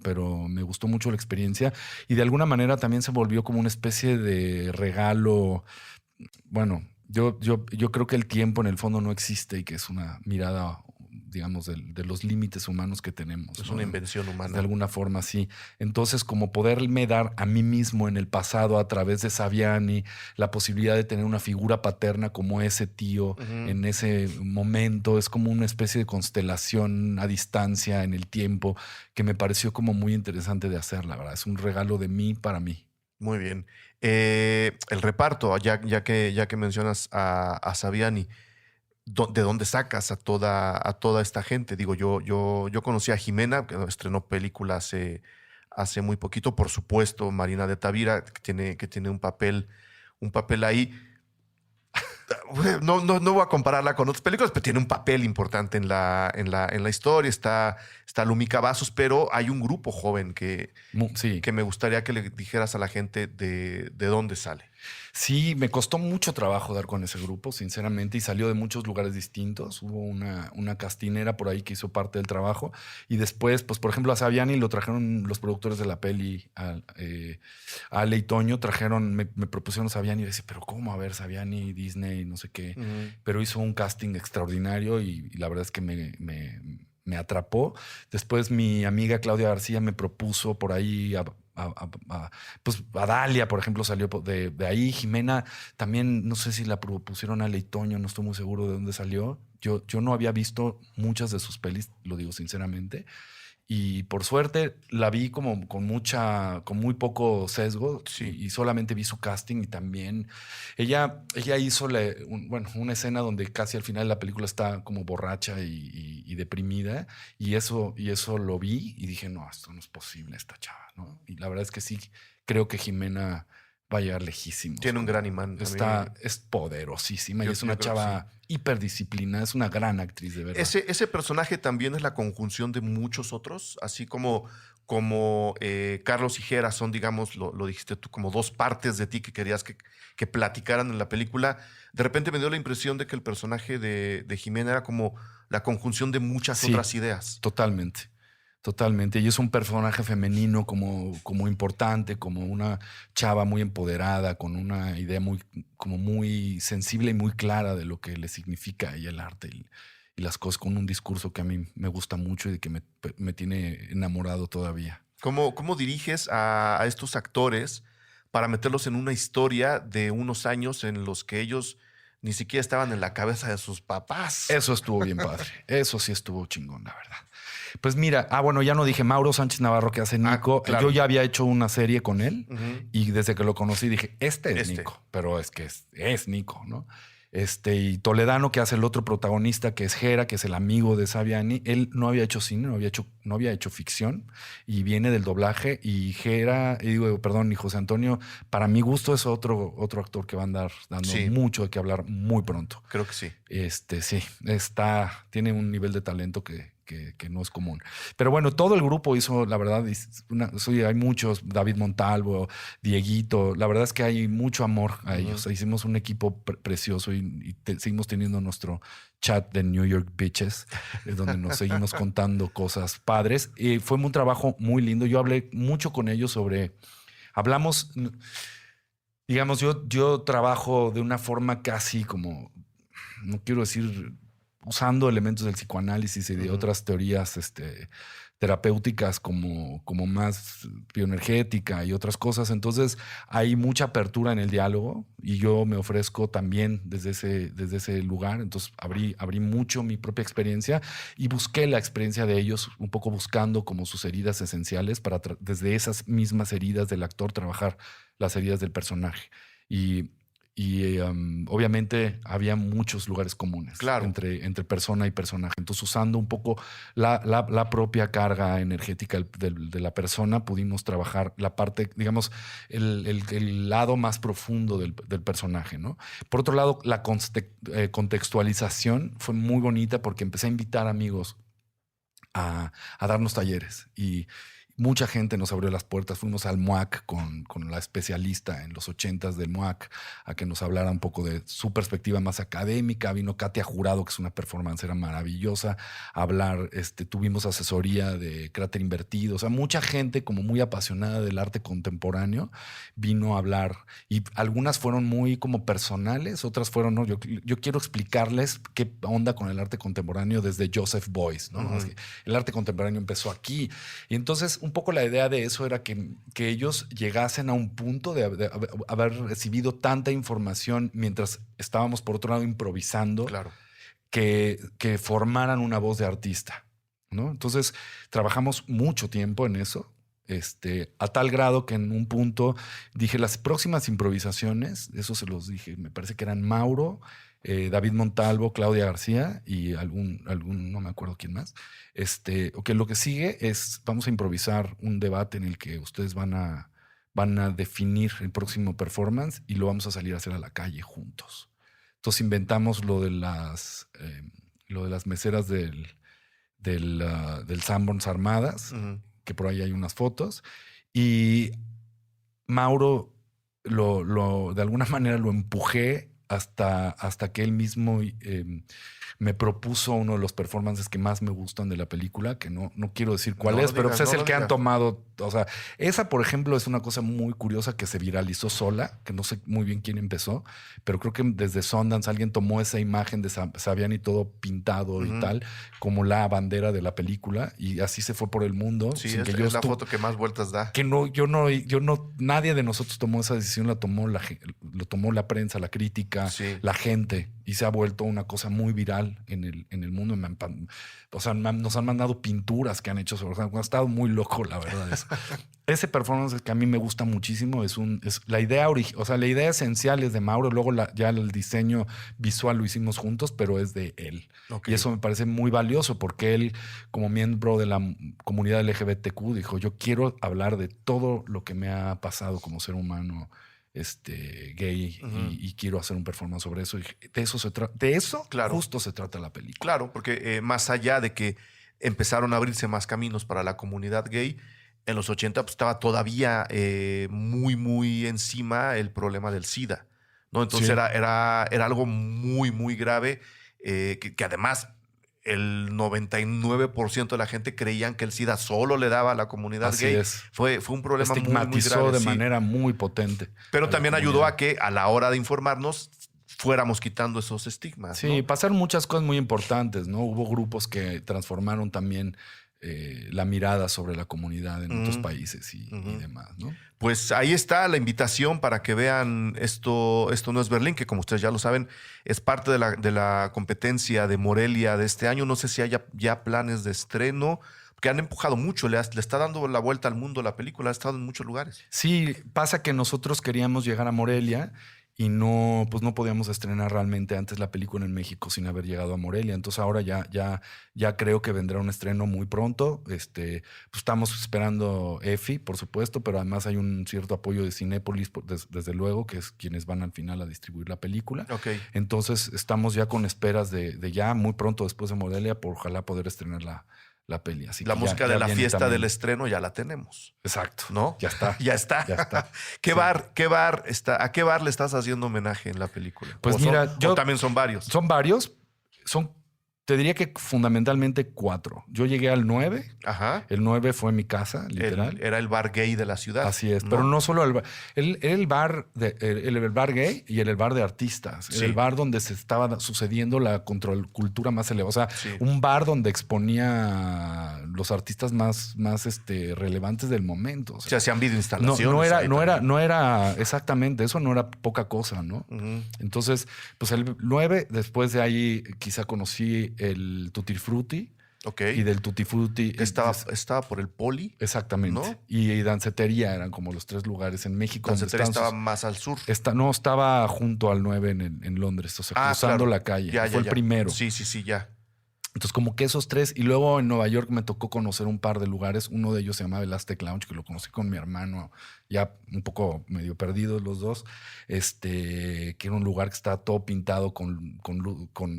me gustó mucho la experiencia. Y de alguna manera también se volvió como una especie de regalo. Bueno, yo creo que el tiempo en el fondo no existe y que es una mirada, digamos, de los límites humanos que tenemos. Es ¿no? una invención humana. De alguna forma, sí. Entonces, como poderme dar a mí mismo en el pasado a través de Saviani la posibilidad de tener una figura paterna como ese tío en ese momento, es como una especie de constelación a distancia en el tiempo que me pareció como muy interesante de hacer, la verdad. Es un regalo de mí para mí. Muy bien. El reparto, ya que mencionas a Saviani, ¿de dónde sacas a toda esta gente? Digo, yo conocí a Jimena, que estrenó película hace muy poquito, por supuesto, Marina de Tavira, que tiene un papel ahí. No voy a compararla con otras películas, pero tiene un papel importante en la historia. Está Lumi Cavazos, pero hay un grupo joven que me gustaría que le dijeras a la gente de dónde sale. Sí, me costó mucho trabajo dar con ese grupo, sinceramente, y salió de muchos lugares distintos. Hubo una castinera por ahí que hizo parte del trabajo. Y después, pues, por ejemplo, a Saviani lo trajeron los productores de la peli, a Ale y Toño, me propusieron a Saviani y decía, pero ¿cómo? A ver, Saviani, Disney, no sé qué. Pero hizo un casting extraordinario y la verdad es que me atrapó. Después mi amiga Claudia García me propuso por ahí pues a Dalia, por ejemplo, salió de ahí. Jimena también, no sé si la propusieron a Leitoño, no estoy muy seguro de dónde salió. Yo no había visto muchas de sus pelis, lo digo sinceramente. Y por suerte la vi como con muy poco sesgo, y solamente vi su casting. Y también ella hizo una escena donde casi al final de la película está como borracha y deprimida, y eso lo vi y dije, no, esto no es posible, esta chava, ¿no? Y la verdad es que sí, creo que Jimena va a llegar lejísimo. Tiene un gran imán. Es poderosísima y es una chava hiperdisciplinada, es una gran actriz, de verdad. Ese personaje también es la conjunción de muchos otros, así como Carlos y Gera son, digamos, lo dijiste tú, como dos partes de ti que querías que platicaran en la película. De repente me dio la impresión de que el personaje de Jimena era como la conjunción de muchas otras ideas. Totalmente. Y es un personaje femenino como importante, como una chava muy empoderada, con una idea muy sensible y muy clara de lo que le significa a ella el arte y las cosas, con un discurso que a mí me gusta mucho y de que me tiene enamorado todavía. ¿Cómo diriges a estos actores para meterlos en una historia de unos años en los que ellos ni siquiera estaban en la cabeza de sus papás? Eso estuvo bien padre. Eso sí estuvo chingón, la verdad. Pues mira, ya no dije Mauro Sánchez Navarro, que hace Nico. Claro. Yo ya había hecho una serie con él y desde que lo conocí dije, este es Nico, pero es que es Nico, ¿no? Y Toledano, que hace el otro protagonista, que es Jera, que es el amigo de Saviani, él no había hecho cine, no había hecho ficción y viene del doblaje. Y Jera, y José Antonio, para mi gusto es otro actor que va a andar dando mucho de qué hablar muy pronto. Creo que sí. Sí, tiene un nivel de talento que no es común. Pero bueno, todo el grupo hizo, la verdad, hay muchos, David Montalvo, Dieguito, la verdad es que hay mucho amor a ellos. Hicimos un equipo precioso y seguimos teniendo nuestro chat de New York Bitches, donde nos seguimos contando cosas padres. Y fue un trabajo muy lindo. Yo hablé mucho con ellos hablamos, digamos, yo trabajo de una forma casi como, no quiero decir usando elementos del psicoanálisis y de otras teorías terapéuticas como más bioenergética y otras cosas. Entonces hay mucha apertura en el diálogo y yo me ofrezco también desde ese lugar. Entonces abrí mucho mi propia experiencia y busqué la experiencia de ellos, un poco buscando como sus heridas esenciales para desde esas mismas heridas del actor trabajar las heridas del personaje. Y obviamente había muchos lugares comunes entre persona y personaje. Entonces, usando un poco la propia carga energética de la persona, pudimos trabajar la parte, digamos, el lado más profundo del personaje, ¿no? Por otro lado, la contextualización fue muy bonita porque empecé a invitar amigos a darnos talleres y mucha gente nos abrió las puertas. Fuimos al MUAC con la especialista en los 80s del MUAC a que nos hablara un poco de su perspectiva más académica. Vino Katia Jurado, que es una performancera maravillosa, a hablar. Tuvimos asesoría de Cráter Invertido. O sea, mucha gente como muy apasionada del arte contemporáneo vino a hablar. Y algunas fueron muy como personales, otras fueron, no, yo quiero explicarles qué onda con el arte contemporáneo desde Joseph Beuys, ¿no? El arte contemporáneo empezó aquí. Y entonces un poco la idea de eso era que ellos llegasen a un punto de haber recibido tanta información mientras estábamos, por otro lado, improvisando, que formaran una voz de artista, ¿no? Entonces, trabajamos mucho tiempo en eso, a tal grado que en un punto dije, las próximas improvisaciones, eso se los dije, me parece que eran Mauro, David Montalvo, Claudia García y algún no me acuerdo quién más. Lo que sigue es, vamos a improvisar un debate en el que ustedes van a definir el próximo performance y lo vamos a salir a hacer a la calle juntos. Entonces inventamos lo de las meseras del Sanborns Armadas, que por ahí hay unas fotos, y Mauro de alguna manera lo empujé hasta que él mismo me propuso uno de los performances que más me gustan de la película, que no quiero decir cuál es, pero es el que han tomado. O sea, esa, por ejemplo, es una cosa muy curiosa que se viralizó sola, que no sé muy bien quién empezó, pero creo que desde Sundance alguien tomó esa imagen de Saviani todo pintado y tal, como la bandera de la película, y así se fue por el mundo. Sí, es la foto que más vueltas da. Que nadie de nosotros tomó esa decisión, lo tomó la prensa, la crítica, la gente, y se ha vuelto una cosa muy viral en el mundo. O sea, nos han mandado pinturas que han hecho sobre. Ha estado muy loco, la verdad. Ese performance que a mí me gusta muchísimo es la idea o sea, la idea esencial es de Mauro, luego ya el diseño visual lo hicimos juntos, pero es de él. Y eso me parece muy valioso porque él, como miembro de la comunidad LGBTQ, dijo, yo quiero hablar de todo lo que me ha pasado como ser humano gay y quiero hacer un performance sobre eso. Y de eso se trata. De eso justo se trata la película. Claro, porque más allá de que empezaron a abrirse más caminos para la comunidad gay, en los 80 pues, estaba todavía muy, muy encima el problema del SIDA, ¿no? Entonces era algo muy, muy grave que además el 99% de la gente creían que el SIDA solo le daba a la comunidad Así gay. es. Fue un problema muy, muy Estigmatizó grave. de manera muy potente. Pero también ayudó a que a la hora de informarnos fuéramos quitando esos estigmas. Sí, ¿no? pasaron muchas cosas muy importantes, ¿no? Hubo grupos que transformaron también la mirada sobre la comunidad en otros países y demás, ¿no? Pues ahí está la invitación para que vean Esto no es Berlín, que como ustedes ya lo saben, es parte de la competencia de Morelia de este año. No sé si haya ya planes de estreno, que han empujado mucho, le está dando la vuelta al mundo la película, ha estado en muchos lugares. Sí, pasa que nosotros queríamos llegar a Morelia y no, pues no podíamos estrenar realmente antes la película en México sin haber llegado a Morelia. Entonces ahora ya creo que vendrá un estreno muy pronto. Pues estamos esperando EFI, por supuesto, pero además hay un cierto apoyo de Cinépolis, desde luego, que es quienes van al final a distribuir la película. Ok. Entonces estamos ya con esperas de ya muy pronto después de Morelia, por ojalá poder estrenar la peli. Así La que música ya de la viene fiesta también. del estreno ya la tenemos, Exacto. ¿no? Ya está. Ya está. Ya está. ¿Qué Sí. bar está? ¿A qué bar le estás haciendo homenaje en la película? Pues ¿O son- mira, o también son varios. Son varios. Te diría que fundamentalmente 4. Yo llegué al 9. Ajá. El 9 fue mi casa, literal. Era el bar gay de la ciudad. Así es, pero no solo el bar. El bar gay y el bar de artistas. Sí. Era el bar donde se estaba sucediendo la contracultura más elevada. O sea, Sí. un bar donde exponía los artistas más relevantes del momento. O sea, Se hacían videoinstalaciones. ahí no era exactamente, eso no era poca cosa, ¿no? también. Ujú. Entonces, pues el 9, después de ahí quizá conocí el Tutti Frutti Ok. y del Tutti Frutti. Que estaba por el Poli. Exactamente. ¿no? Y Dancetería eran como los 3 lugares en México. donde Dancetería estaban estaba más al sur. no, estaba junto al 9 en Londres, o sea, cruzando claro. la calle. Ya, Fue el ya. primero. Sí, ya. Entonces, como que esos 3. Y luego en Nueva York me tocó conocer un par de lugares. Uno de ellos se llamaba el Aztec Lounge, que lo conocí con mi hermano, ya un poco medio perdidos los dos. Que era un lugar que estaba todo pintado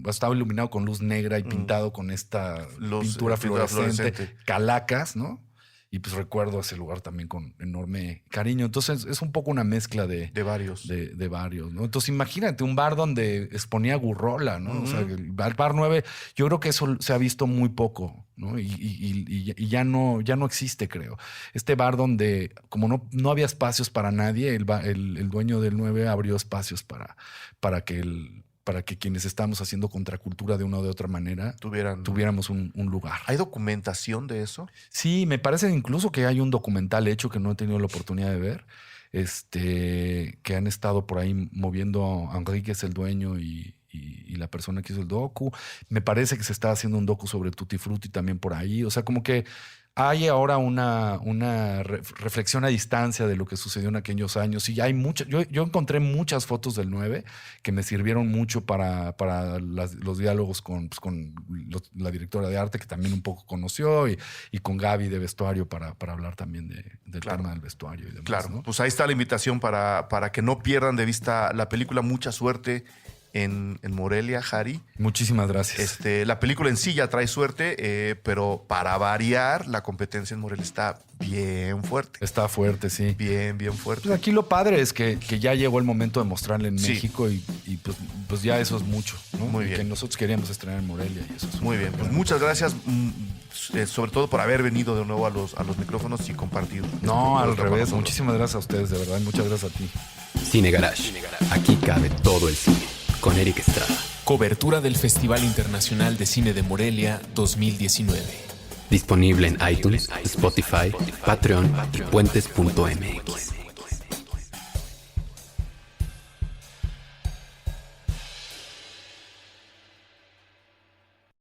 estaba iluminado con luz negra y pintado con esta pintura fluorescente. Calacas, ¿no? Y pues recuerdo ese lugar también con enorme cariño. Entonces es un poco una mezcla de varios. de varios, ¿no? Entonces imagínate un bar donde exponía Gurrola, ¿no? O sea, el bar 9, yo creo que eso se ha visto muy poco, ¿no? Y ya no existe, creo. Este bar donde, como no había espacios para nadie, el dueño del 9 abrió espacios para que quienes estamos haciendo contracultura de una o de otra manera tuviéramos un lugar. ¿Hay documentación de eso? Sí, me parece incluso que hay un documental hecho que no he tenido la oportunidad de ver, que han estado por ahí moviendo a Enrique, es el dueño, y la persona que hizo el docu. Me parece que se está haciendo un docu sobre Tutti Frutti también por ahí. O sea, como que hay ahora una reflexión a distancia de lo que sucedió en aquellos años. Y hay muchas. Yo encontré muchas fotos del 9 que me sirvieron mucho para los diálogos con la directora de arte, que también un poco conoció, y con Gaby de vestuario para hablar también del tema del vestuario y demás. Claro, ¿no? pues ahí está la invitación para que no pierdan de vista la película. Mucha suerte en Morelia, Jari. Muchísimas gracias. La película en sí ya trae suerte, pero para variar, la competencia en Morelia está bien fuerte. Está fuerte, sí. Bien fuerte. Pues aquí lo padre es que ya llegó el momento de mostrarle en Sí. México y pues ya eso es mucho, ¿no? Muy Y bien. que nosotros queríamos estrenar en Morelia y eso es Muy bien, pues muchas gracias, sobre todo por haber venido de nuevo a los micrófonos y compartido. No, al Con revés. nosotros. Muchísimas gracias a ustedes, de verdad. Muchas gracias a ti. Cine Garage. Aquí cabe todo el cine. Con Eric Estrada. Cobertura del Festival Internacional de Cine de Morelia 2019. Disponible en iTunes, Spotify, Patreon y puentes.mx.